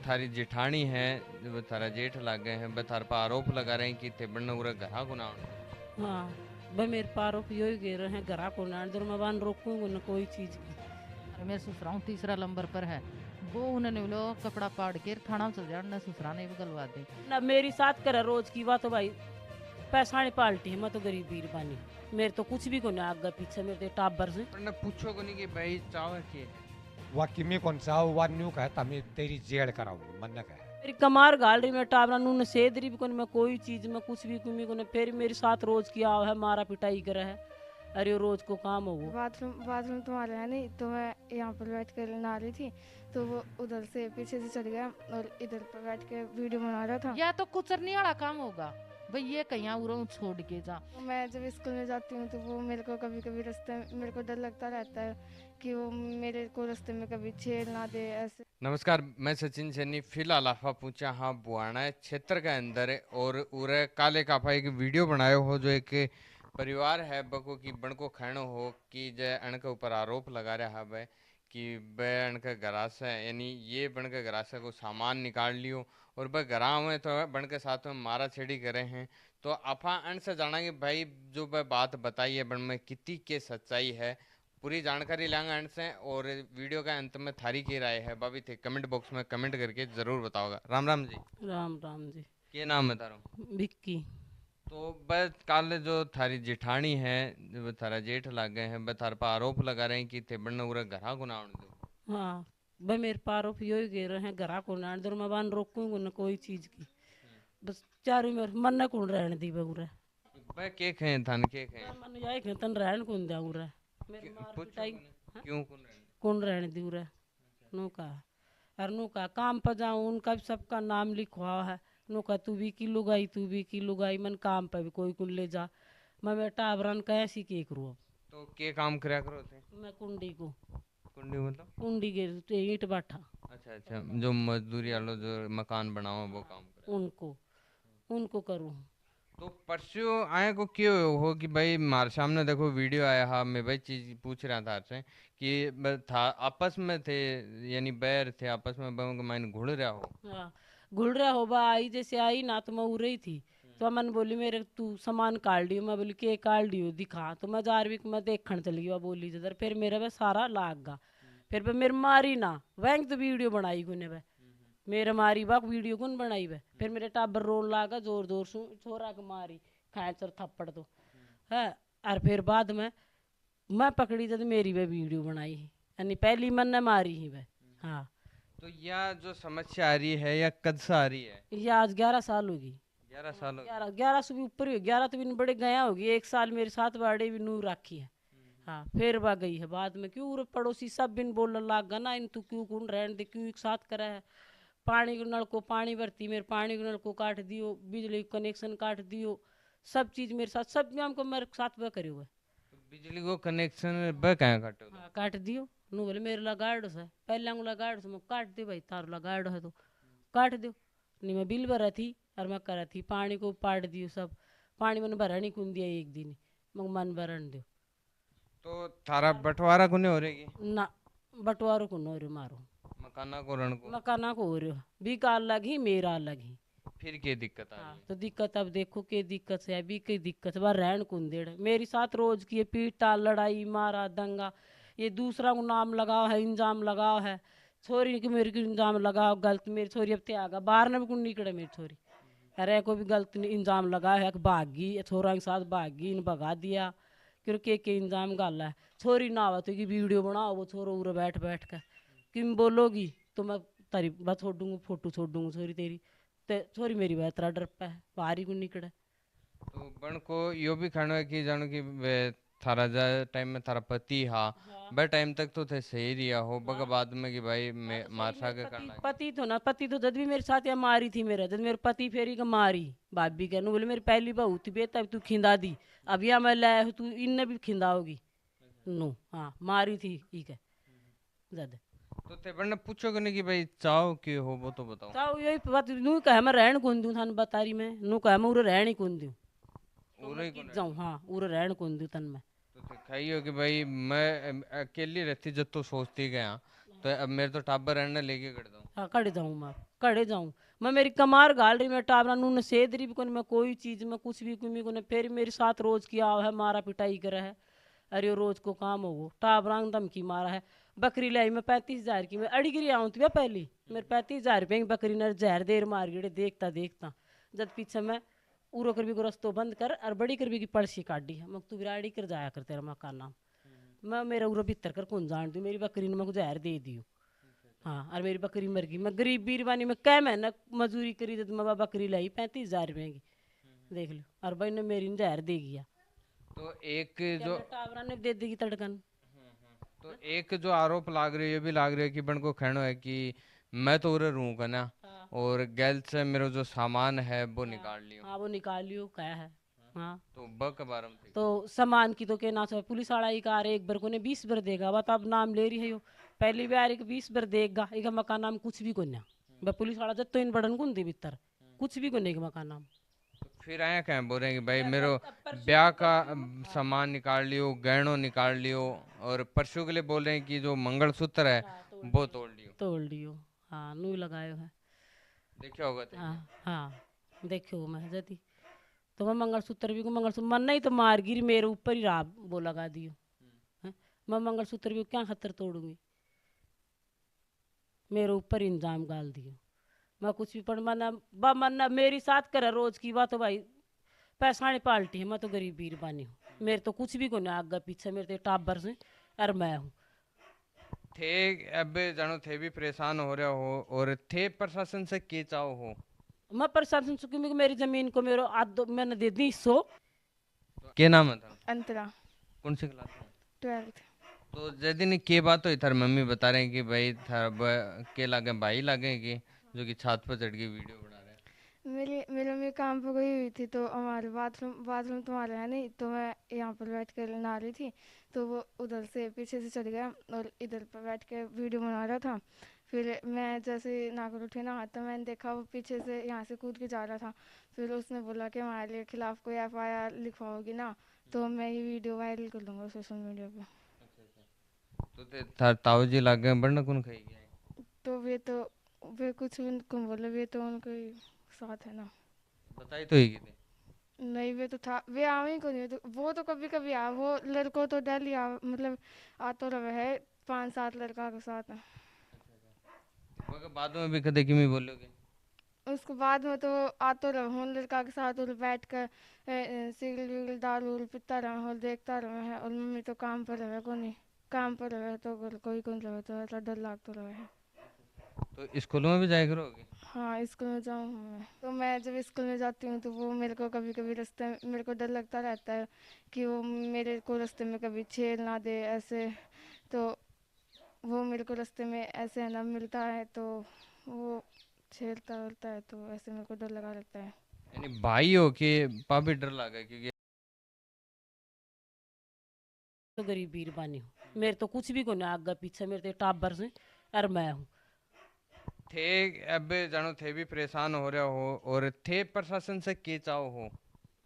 थारी जिठानी है वो थारा जेठ लग गए हैं थार पर आरोप लगा रहे हैं कि थे बन उरा घरा को ना हाँ भाई मेरे पारो पियो ही गिर रहे हैं घरा को नान दूर मैं बान रोकूंगा न कोई चीज की। अरे मेरे ससुराल तीसरा नंबर पर है, वो उन्होंने बोलो कपड़ा पाड़ के थाना चल जाना, ससुरा ने भी गलवा दे ना मेरी साथ करे रोज की बात तो भाई पैसा नहीं पाल्टी है, मैं तो गरीब बीर बानी मेरे तो कुछ भी को ना आगे पीछे मेरे तो टाबर से पर पूछो को नहीं कि भाई चाव के वा किमी कौन सा वा न्यू कहता मैं तेरी जेड़ कराऊंगी मन कहे मेरी कमार गाल रही मैं टाबरा नून सेदरी भी को मैं कोई चीज में कुछ भी कुमी को फिर मेरे साथ रोज किया है मारा पिटाई करे है। अरे रोज को काम हो वो बाथरूम तुम्हारे है नहीं तो मैं यहाँ पर बैठ कर नहा रही थी तो वो उधर से पीछे से चल गया और इधर पर बैठ के वीडियो बना रहा था। या तो कुचरनी वाला काम होगा भाई, ये कहीं उरो छोड़ के जा। मैं जब स्कूल में जाती हूँ तो वो मेरे को कभी कभी रास्ते में मेरे को डर लगता रहता है कि वो मेरे को रास्ते में कभी छेड़ ना दे ऐसे। नमस्कार, मैं सचिन सैनी फिलहाल आफा पूछा हाँ बुआना क्षेत्र के अंदर है और उरे काले काफा एक वीडियो बनाए हो जो एक परिवार है बको की बनको खानो हो कि जय अण के ऊपर आरोप लगा रहा है कि वे अण के घरा से यानी ये बन के घरा से को सामान निकाल लियो और वह घरा में तो बन के साथ में मारा छेड़ी करे हैं। तो आपा अण से जाना कि भाई जो वह बात बताई है बन में कितनी के सच्चाई है पूरी जानकारी लेंगे एंड से और वीडियो का अंत में थारी की राय है भाभी थे कमेंट बॉक्स में कमेंट करके जरूर बताओगा। राम राम जी। राम राम जी। क्या नाम है तारो? विक्की। तो बस काल जो थारी जिठानी है वो थारा जेठ लग गए हैं थार पर आरोप लगा रहे हैं कि थे बन उरा घरा को ना दो। हाँ भाई मेरे पारो पियो ही गिर रहे हैं घरा को नान दूर मैं बान रोकूंगा न कोई चीज की बस चारू मेरे मन न कौन रहने दी बहुरा भाई के खे थान के खे मन जाए खे तन रहन कौन दे उरा मेरे मार पिटाई क्यों कौन रहने दी उरा नो का और नो का काम पर जाऊँ उनका भी सबका नाम लिखवा है नो का तू भी की लुगाई मन काम पे भी कोई कुल ले जा मैं बेटा अबरन कैसी के करूँ। तो के काम करया करो थे? मैं कुंडी को कुंडी मतलब कुंडी के ईंट बाठा। अच्छा अच्छा जो मजदूरी वालो जो मकान बनाओ वो काम करे उनको उनको करूँ। तो परसों आए को क्यों हो कि भाई मारे सामने देखो वीडियो आया हा मैं भाई चीज पूछ रहा था आपसे कि था आपस में थे यानी बैर थे आपस में माइन घुल रहा हो। हाँ घुल रहा हो बा आई जैसे आई ना तो मैं उड़ रही थी तो मन बोली मेरे तू सामान काट दियो मैं बोली के काट दियो दिखा तो मैं जार भी मैं देखने चली गई बोली जिधर फिर मेरा वह सारा लाग गा फिर वह मेरे मारी ना वह तो वीडियो बनाई गुने वह मेरे मारी बाग वीडियो कौन बनाई वह फिर मेरे टाबर रोन लागा जोर जोर से छोरा के मारी खाए चर थप्पड़ तो है और फिर बाद में मैं पकड़ी जब मेरी वह वीडियो बनाई यानी पहली मन ने मारी ही वह। हाँ तो यह जो समस्या आ रही है या कद से आ रही है? ये आज 11 साल होगी। 11 साल हो गए। 11 से भी ऊपर ही 11 तो भी बड़े गया होगी 1 साल मेरे साथ बाड़े भी नूर राखी है। हाँ फिर वह गई है बाद में क्यों उरे पड़ोसी सब बिन बोलने लाग गा ना इन तू क्यों कौन रहने दे क्यों एक साथ करा है पानी के नल को पानी भरती मेरे पानी के नल को काट दियो बिजली कनेक्शन काट दियो सब चीज मेरे साथ सब काम को मेरे साथ वह करे हुए। बिजली को कनेक्शन ब कहाँ काटो? हाँ काट दियो नु बोले मेरे लगाड़ो से पहले लगाड़ो से मैं काट दे भाई तार लगाड़ो है तो काट दो नहीं मैं बिल भरा थी और मैं करा थी पानी को पाट दियो सब पानी मैंने भरा नहीं कुन दिया एक दिन मग मन भरन दो। तो थारा बंटवारा कोने हो रहेगी ना बंटवारो को नो रे मारो मकाना को रण को मकाना को हो रहे हो भी का अलग ही मेरा अलग ही। फिर क्या दिक्कत आ रही हाँ है? तो दिक्कत अब देखो के दिक्कत है अभी की दिक्कत है रहन कुंदेड़ मेरी साथ रोज की पीटा लड़ाई मारा दंगा ये दूसरा को नाम लगाओ है इंजाम लगाओ है छोरी की मेरे को इंजाम लगाओ गलत मेरी छोरी अब त्यागा बाहर ने भी कुछ निकले मेरी छोरी अरे को भी गलत इंजाम लगाया है भागी छोरा के साथ भागी इन भगा दिया क्योंकि के इंजाम गाला है छोरी ना आवा तो की वीडियो बनाओ वो छोरो उरे बैठ बैठ कर किम बोलोगी तो मैं तारी बात छोड़ दूंगी फोटो छोड़ दूंगी छोरी तेरी ते छोरी मेरी बात तेरा डर पे है बाहर ही को निकले। तो बन को यो भी खाना है कि जानो कि वे थारा जा टाइम में थारा पति हा बे टाइम तक तो थे सही रिया हो बग बाद में कि भाई मैं मारसा के करना पति तो ना पति तो जब भी मेरे साथ या मारी थी मेरा जब मेरे पति फेरी का मारी भाभी का बोले मेरी पहली बहू थी बेटा तू खिंदा दी अब या मैं लाया हूँ तू इनने भी खिंदाओगी नो हाँ मारी थी ठीक है जद तो थे बन पूछो कि नहीं कि भाई चाहो कि हो वो तो बताओ। चाहो यही बात नू कहे मैं रहन कौन दूँ थाने बता रही मैं नू कहे मैं उरे रहन ही कौन दूँ उरे को जाऊँ हाँ उरे रहन कौन दूँ तन में। तो थे खाइयो कि भाई मैं अकेली रहती जब तो सोचती गया तो अब मेरे तो टाबर रहने लेके कर दूं हाँ कट जाऊँ मैं कड़े जाऊं मैं मेरी कमार गाल रही मैं टाबरा नून सेध रही भी कोनी मैं कोई चीज में कुछ भी कुमी कोने फिर मेरे साथ रोज की आओ है मारा पिटाई करे है अरे रोज को काम हो वो टाबरा धमकी मारा है बकरी लाई मैं 35,000 की मैं अड़ी गिरी आऊँ थी पहली मेरे 35,000 रुपये की बकरी ने जहर देर मार गिरे देखता देखता जब पीछे मैं उरो कर भी को रस्तो बंद कर और बड़ी कर भी की पड़सी काटी है मैं तू बिराड़ी कर जाया कर तेरा मकान नाम मैं मेरा उरो भीतर कर कौन जान दूँ मेरी बकरी ने मैं जहर दे दियो हाँ और मेरी बकरी मर गई मैं गरीब बीरवानी में कै महीना मजदूरी करी जब मैं बकरी लाई 35,000 रुपये की देख लो और भाई ने मेरी जहर दे गया तो एक जो टावरा ने दे देगी तड़कन तो एक जो आरोप लाग रही है ये भी लाग रही है कि बन को कहना है कि मैं तो उरे रहूंगा ना और गैल से मेरा जो सामान है वो निकाल लियो हाँ वो निकाल लियो क्या है हाँ तो ब के बारे में थी। तो सामान की तो कहना चाहिए पुलिस वाला ही कार एक बार को ने 20 बार देगा बता अब नाम ले रही है यो पहली बार एक 20 बार देगा एक मकान नाम कुछ भी कोन्या बे पुलिस वाला जब तो इन बड़न कुंदी भीतर कुछ भी कोने के मकान नाम तो फिर आया क्या बोल रहे हैं कि भाई मेरो ब्याह का सामान निकाल लियो गहनों निकाल लियो और परसों के लिए बोल रहे हैं कि जो मंगलसूत्र है वो तोड़ लियो तोड़ लियो हाँ नू लगायो है देखिया होगा तो। हाँ हाँ देखो मैं जदी तो मैं मंगलसूत्र भी को मंगलसूत्र मन नहीं तो मार गिरी मेरे ऊपर ही राब वो लगा दियो हैं? मैं मंगलसूत्र भी क्या खतर तोड़ूंगी मेरे ऊपर इंजाम गाल दियो मैं कुछ भी पढ़ मन्ना मेरी साथ करे रोज की बात तो भाई पैसा नहीं पाल्टी है मैं तो गरीब बीरबानी हूँ मेरे तो कुछ भी को नहीं आगे पीछे मेरे तो टाबर से और मैं हूँ थे अब जानो थे भी परेशान हो रहे हो और थे प्रशासन से के चाहो हो मैं प्रशासन से क्योंकि मेरी जमीन को मेरे आध मैंने दे दी 100 के नाम है था अंतरा कौन सी क्लास में 12th तो जैदिन के बात हुई थार मम्मी बता रहे हैं कि भाई थार के लागे भाई लागे कि जो कि छत पर चढ़ के वीडियो बना रहे हैं मेरी मम्मी काम पर गई हुई थी तो हमारे बाथरूम तुम्हारे है नहीं तो मैं यहाँ पर बैठ कर नहा रही थी तो वो उधर से पीछे से चढ़ गया और इधर पर बैठ के वीडियो बना रहा था फिर मैं जैसे नाकर उठी ना तो मैंने देखा वो पीछे से यहाँ से कूद के जा रहा था फिर उसने बोला कि हमारे खिलाफ कोई FIR लिखवाओगी ना तो मैं ये वीडियो वायरल कर दूँगा सोशल मीडिया पे तो थार ताऊ जी लागे बढ़ना कौन खाई गया तो वे कुछ उनको बोले वे तो उनके साथ है ना बताई तो ही थी नहीं वे तो था वे आवे ही को नहीं तो वो तो कभी कभी आ वो लड़कों तो डेली आ मतलब आ तो रहे है 5-7 लड़का के साथ है मगर बाद में भी कदे किमी बोलोगे उसके बाद में तो आ तो रहे हूँ लड़का के साथ और बैठ कर सिगरेट विगरेट दारू उल पीता रहा और देखता रहे है और मम्मी तो काम पर रहे को नहीं काम पर रहे तो कोई कौन रहे तो ऐसा डर लाग तो रहे है तो स्कूलों में भी जाया करोगे हाँ स्कूल में जाऊँ मैं तो मैं जब स्कूल में जाती हूँ तो वो मेरे को कभी कभी रास्ते मेरे को डर लगता रहता है कि वो मेरे को रास्ते में कभी छेड़ ना दे ऐसे तो वो मेरे को रास्ते में ऐसे है ना मिलता है तो वो छेड़ता रहता है तो ऐसे मेरे को डर लगा रहता है यानी भाई हो के पापी डर लगा क्योंकि तो गरीब बीरबानी हूँ मेरे तो कुछ भी को नहीं आगे पीछे मेरे तो टाबर से और मैं हूँ थे अब जानो थे भी परेशान हो रहे हो और थे प्रशासन से के चाहो हो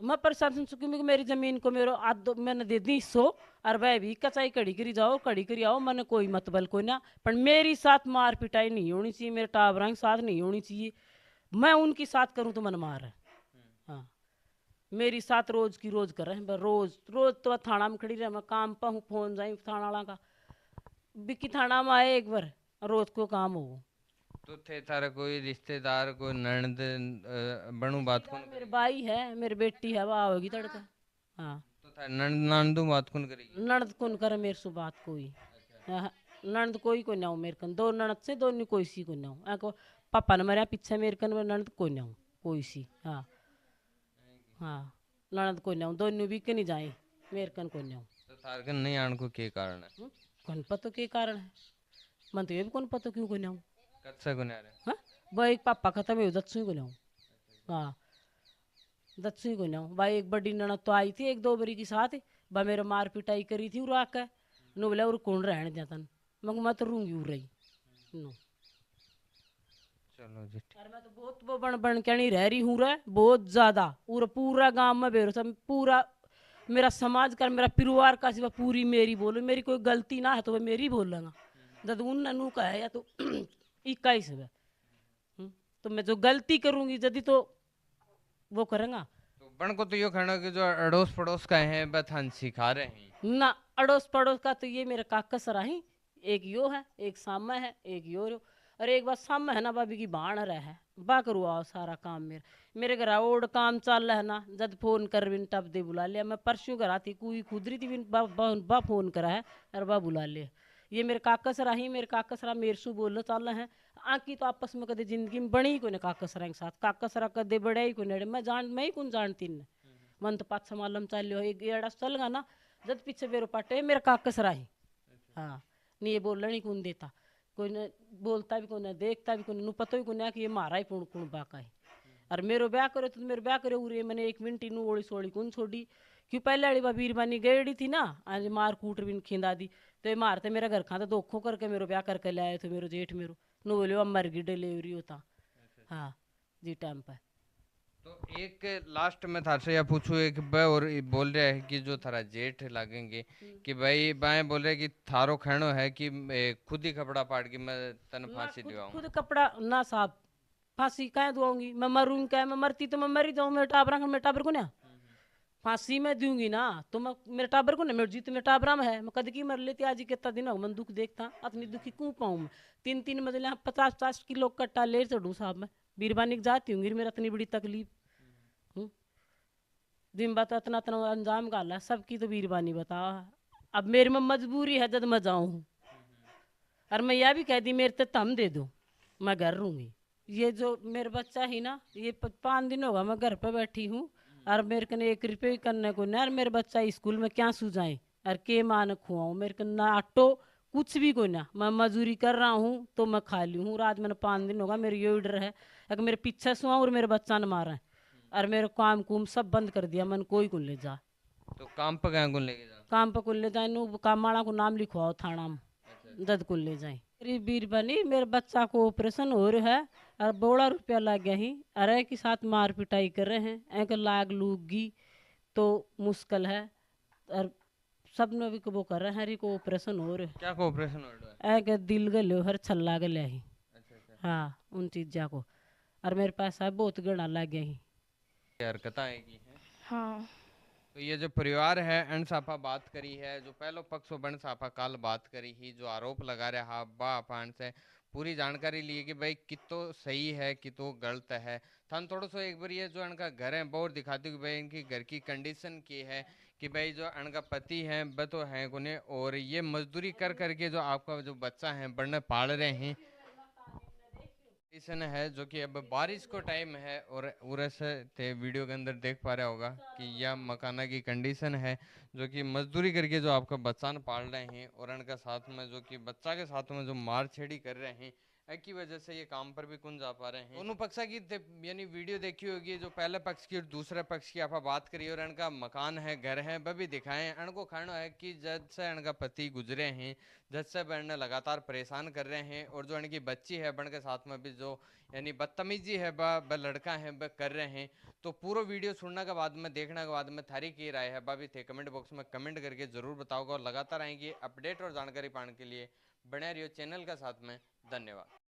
मैं प्रशासन से क्योंकि मेरी जमीन को मेरे आध मैंने दे दी 100 और वह भी कचाई कड़ी करी जाओ कड़ी करी आओ मैंने कोई मतबल कोई ना पर मेरी साथ मार पिटाई नहीं होनी चाहिए मेरे टाबरा के साथ नहीं होनी चाहिए मैं उनकी साथ करूँ तो मन मार है हाँ मेरी साथ रोज की रोज कर रहे हैं रोज रोज तो थाना में खड़ी रहे मैं काम पर हूँ फोन जाई थाना वाला का बिक्की थाना में आए एक बार रोज को काम हो तो थे थारा कोई रिश्तेदार कोई ननद बनू बात कौन मेरे भाई है मेरी बेटी है वह होगी तड़का हाँ तो थारा ननद नानदू बात कौन करेगी ननद कौन करे मेरे से बात कोई ननद कोई को ना मेरे कन 2 ननद से दोनों कोई सी को ना को पापा ने मेरे पीछे मेरे कन में ननद कोई ना कोई सी हाँ हाँ ननद कोई ना दोनों भी के नहीं जाए मेरे कन कोई ना तो थार कन नहीं आने को के कारण है कौन पतो के कारण है मन तो ये भी कौन पतो क्यों कोई ना कद से को नहीं आ रहे हाँ वह एक पापा खत्म है दत्सुई को ना हाँ दत्सुई को ना भाई एक बड़ी ननद तो आई थी 1-2 बरी की साथ बा मेरे मार पिटाई करी थी उरा के नो बोला और कौन रहने देता मैं तो रूंगी उड़ रही नो चलो जी और मैं तो बहुत वो बन के नहीं रह रही हूँ रे बहुत ज्यादा और पूरा गांव में बेरो पूरा मेरा समाज का मेरा परिवार का सिवा पूरी मेरी बोलो मेरी कोई गलती ना है तो वह मेरी बोलेगा जब उन ननू का है या तो 21 है तो मैं जो गलती करूंगी यदि तो वो करेंगा तो बन को तो यो कहना कि जो अड़ोस पड़ोस का है बथान सिखा रहे हैं। ना। अड़ोस पड़ोस का तो ये मेरे काका सराही, एक यो है, एक सामा है, एक यो रो। और एक बात सामा है ना भाभी की बाण रहा है, बा करू आओ सारा काम मेरे घर ओड काम चल रहा है ना, जब फोन कर बिन टप दे बुला लिया। मैं परसों घर आती कोई खुदरी थी बिन बा फोन करा है और बा बुला लिया। ये मेरे काका सराही, मेरे काका सरा मेरे सु बोलो चल रहे हैं। आकी तो आपस में कदे जिंदगी में बनी ही को काका सरा के साथ, काका सरा कदे बड़े ही को मैं ही कौन जानती न मन तो पाछा मालूम चल एक एड़ा चल गा ना, जद पीछे बेरो पाटे मेरा काकस राही। हाँ नहीं ये बोलना नहीं कौन देता, कोई न बोलता भी कौन, देखता भी कौन, नु पता भी कौन कि ये मारा ही कौन कौन बाका है। और मेरो ब्याह करे तो मेरो ब्याह करे उरे मैंने 1 मिनट इनू ओड़ी सोड़ी कौन छोड़ी, क्यों पहले वाली बा बीरबानी गएड़ी थी ना, आज मार कूट भी खिंदा दी। तो ये मारते मेरा घर खाता धोखो करके मेरो ब्याह करके ले आए थे मेरो जेठ मेरो, नु बोले अब मर गई डिलीवरी होता। हाँ जी टाइम पर। तो एक लास्ट में थार से यह पूछूं, एक भाई और बोल रहा है कि जो थारा जेठ लगेंगे कि भाई बाएं बोल रहे कि थारो खेणो है कि खुद ही कपड़ा पाड़ के मैं तन ना फांसी खुद दिवाऊं। खुद कपड़ा ना साहब, फांसी क्या दूंगी मैं, मरूंगी क्या, मैं मरती तो मैं मरी जाऊं, मेरे टाबरा का, मेरे टाबर को ना फांसी मैं दूंगी ना, तो मैं मेरे टाबर को ना, मेरे जीत मेरे टाबरा में है, मैं कद की मर लेती आज ही कितना दिन हो मन दुख देखता, अपनी दुखी क्यों पाऊं मैं। 3-3 मंजिल 50-50 किलो कट्टा ले चढ़ू साहब मैं, बीरबानी की जाती हूँ मेरा इतनी बड़ी तकलीफ। दिन बात इतना इतना अंजाम गाला सबकी तो बीरबानी बता। अब मेरे में मजबूरी है जब मैं जाऊँ, और मैं यह भी कह दी मेरे ते थम दे दो मैं घर रहूंगी। ये जो मेरा बच्चा ही ना, ये 5 दिन होगा मैं घर पे बैठी हूँ, और मेरे कने 1 रुपये करने को नहीं, और मेरे बच्चा स्कूल में क्या सुझाए और के मान खुआऊँ, मेरे को ना आटो कुछ भी कोई ना, मैं मजूरी कर रहा हूँ तो मैं खा ली हूँ। रात मैंने 5 दिन होगा मेरे ये डर है अगर मेरे पीछे सुआ और मेरे बच्चा ने मारा है, और मेरे काम कुम सब बंद कर दिया, मन कोई को ले जा तो काम पर गए गुन लेके जा। काम पे को ले जाए, नु काम वाला को नाम लिखवाओ थाना में, दद को ले जाए। मेरी बीरबानी मेरे बच्चा को ऑपरेशन हो रहा है और बड़ा रुपया लग गया ही, अरे के साथ मार पिटाई कर रहे हैं, एक लाग लूगी तो मुश्किल है, और सब ने भी वो कर रहे हैं, हरी को ऑपरेशन हो रहा क्या को ऑपरेशन हो रहा है, एक दिल गले हर छल्ला गले ही। है? हाँ उन चीज़ों को, और मेरे पास है बहुत गणा लग गया ही। हरकत आएगी है। हाँ तो ये जो परिवार है अन साफा बात करी है, जो पहलो पक्ष बन साफा काल बात करी ही, जो आरोप लगा रहा बा अपान से पूरी जानकारी ली कि भाई कितो सही है कितो गलत है। थन थोड़ा सा एक बार ये जो इनका घर है बहुत दिखाती कि भाई इनकी घर की कंडीशन की है, कि भाई जो इनका पति है वह तो है गुने, और ये मजदूरी कर करके जो आपका जो बच्चा है बढ़ने पाल रहे हैं। कंडीशन है जो कि अब बारिश को टाइम है, और उरे से ते वीडियो के अंदर देख पा रहा होगा कि यह मकाना की कंडीशन है, जो कि मजदूरी करके जो आपका बच्चा पाल रहे हैं, और इनका साथ में जो कि बच्चा के साथ में जो मार छेड़ी कर रहे हैं, की वजह से ये काम पर भी कौन जा पा रहे हैं। दोनों पक्ष की यानी वीडियो देखी होगी, जो पहले पक्ष की और दूसरे पक्ष की आप बात करिए, और इनका मकान है घर है वह भी दिखाएं। इनको खाना है कि जब से इनका पति गुजरे हैं, जब से इन्हें लगातार परेशान कर रहे हैं, और जो इनकी बच्ची है बन के साथ में भी जो यानी बदतमीजी है वह लड़का है वह कर रहे हैं। तो पूरा वीडियो सुनने के बाद में देखने के बाद में थारी की राय है भाभी थे कमेंट बॉक्स में कमेंट करके जरूर बताओगे, और लगातार आएंगे अपडेट और जानकारी पाने के लिए बने रहियो चैनल का साथ में। धन्यवाद।